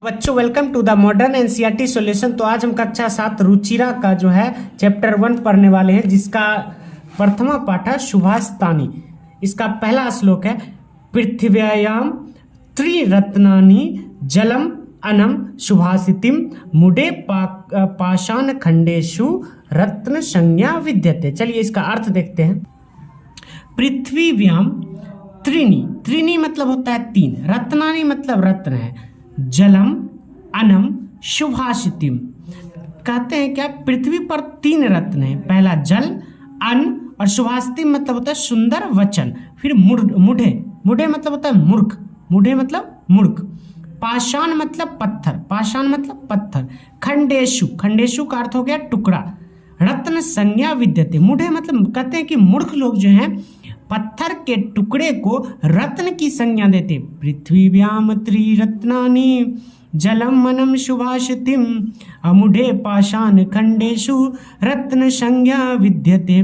बच्चों welcome to the modern NCERT solution. तो आज हम कक्षा 7 रुचिरा का जो है चैप्टर 1 पढ़ने वाले हैं, जिसका प्रथमा पाठ है सुभाषितानि। इसका पहला श्लोक है पृथिव्याम त्रिरत्नानि जलम अनम सुभाषितिम मुडे पाषाण खंडेषु रत्न संज्ञा विद्यते। चलिए इसका अर्थ देखते हैं। पृथ्वीव्याम त्रीणि, त्रीणि मतलब होता है तीन, रत्नानि मतलब रत्न है, जलम अनम सुभाषितिम कहते हैं क्या, पृथ्वी पर तीन रत्न हैं। पहला जल, अन्न और सुभाषितिम मतलब होता है सुंदर वचन। फिर मुढ़े, मुढ़े मतलब होता है मूर्ख, मुढ़े मतलब मूर्ख, पाषाण मतलब पत्थर, पाषाण मतलब पत्थर, खंडेशु, खंडेशु का अर्थ हो गया टुकड़ा, रत्न संज्ञा विद्यते। मुढ़े मतलब कहते हैं कि मूर्ख लोग जो हैं पत्थर के टुकड़े को रत्न की संज्ञा देते। पृथ्वीव्याम त्रिरत्नानि जलम मनम सुभाषितिम अमुढ़े पाषाण खंडेषु रत्न संज्ञा विद्यते।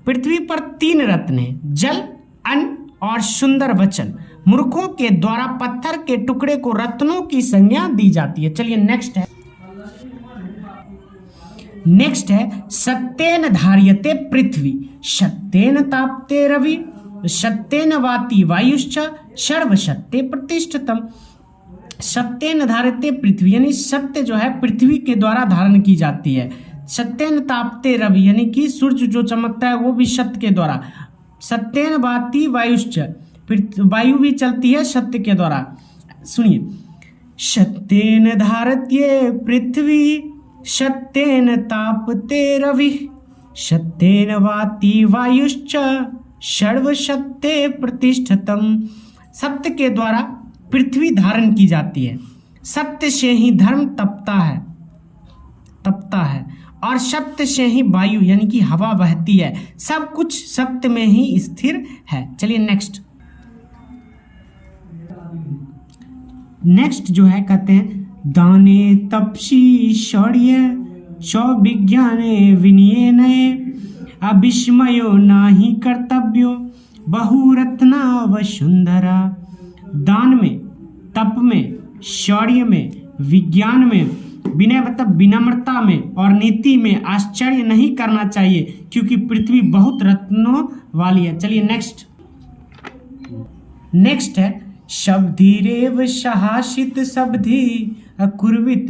पृथ्वी पर तीन रत्न हैं, जल, अन्न और सुंदर वचन। मूर्खों के द्वारा पत्थर के टुकड़े को रत्नों की संज्ञा दी जाती है। चलिए नेक्स्ट है सत्येन धार्यते पृथ्वी सत्येन तापते रवि सत्येन वाति वायुश्च सर्वसत्ये प्रतिष्ठितम। सत्येन धार्यते पृथ्वी यानी सत्य जो है पृथ्वी के द्वारा धारण की जाती है। सत्येन तापते रवि यानी कि सूर्य जो चमकता है वो भी सत्य के द्वारा। सत्येन वाति वायुश्च, वायु भी चलती है सत्य के द्वारा। सुनिए, सत्येन धार्यते पृथ्वी सत्येन तापते रवि सत्येन वाति वायुश्च सर्वसत्ये प्रतिष्ठितम। सत्य के द्वारा पृथ्वी धारण की जाती है, सत्य से ही धर्म तपता है और सत्य से ही वायु यानी कि हवा बहती है। सब कुछ सत्य में ही स्थिर है। चलिए नेक्स्ट जो है कहते हैं दाने तपसी शौर्य सौविज्ञाने विनयने अविस्मयो नाही कर्तव्यो बहुरत्ना वसुंधरा। दान में, तप में, शौर्य में, विज्ञान में, विनय मतलब विनम्रता में और नीति में आश्चर्य नहीं करना चाहिए, क्योंकि पृथ्वी बहुत रत्नों वाली है। चलिए नेक्स्ट है शब्दिरेव सहासित शब्दि अकुर्वित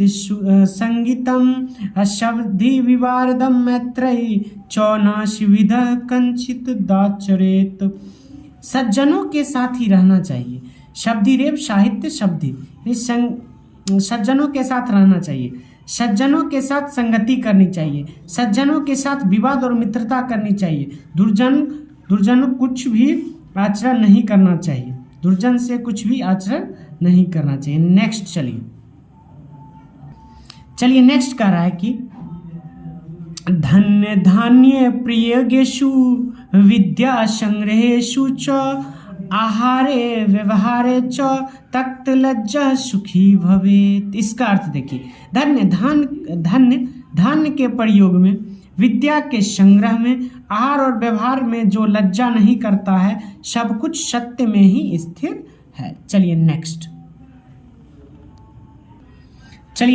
संगीतम शब्दि विवारदम मैत्रेयी चौनाश विध कंचित दाचरेत। सज्जनों के साथ ही रहना चाहिए। शब्दिरेव साहित्य शब्दी, सज्जनों के साथ रहना चाहिए, सज्जनों के साथ संगति करनी चाहिए, सज्जनों के साथ विवाद और मित्रता करनी चाहिए। दुर्जन कुछ भी आचरण नहीं करना चाहिए, दुर्जन से कुछ भी आचरण नहीं करना चाहिए। नेक्स्ट चलिए नेक्स्ट कह रहा है कि धन्य धान्य प्रियगेषु विद्या संग्रहेषु च आहारे व्यवहारे च तक्त लज्जा सुखी भवेत। इसका अर्थ देखिए, धान्य के प्रयोग में, विद्या के संग्रह में, आहार और व्यवहार में जो लज्जा नहीं करता है, सब कुछ सत्य में ही स्थिर है। चलिए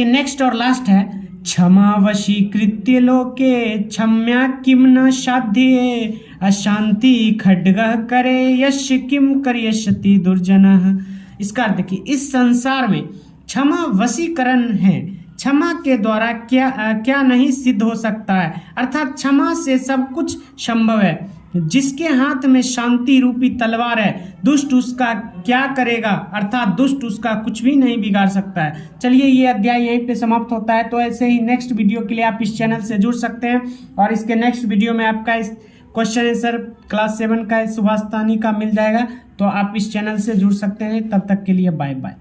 नेक्स्ट और लास्ट है क्षमा वशीकृत्य लोके क्षम्या किम न साध्ये अशांति खड्गः करे यश किम करिष्यति दुर्जनः। इसका अर्थ देखिए, इस संसार में क्षमा वशीकरण है, क्षमा के द्वारा क्या नहीं सिद्ध हो सकता है, अर्थात क्षमा से सब कुछ संभव है। जिसके हाथ में शांति रूपी तलवार है, दुष्ट उसका क्या करेगा, अर्थात दुष्ट उसका कुछ भी नहीं बिगाड़ सकता है। चलिए ये अध्याय यहीं पे समाप्त होता है। तो ऐसे ही नेक्स्ट वीडियो के लिए आप इस चैनल से जुड़ सकते हैं और इसके नेक्स्ट वीडियो में आपका इस क्वेश्चन आंसर क्लास 7 का सुभाषितानि का मिल जाएगा। तो आप इस चैनल से जुड़ सकते हैं। तब तक के लिए बाय बाय।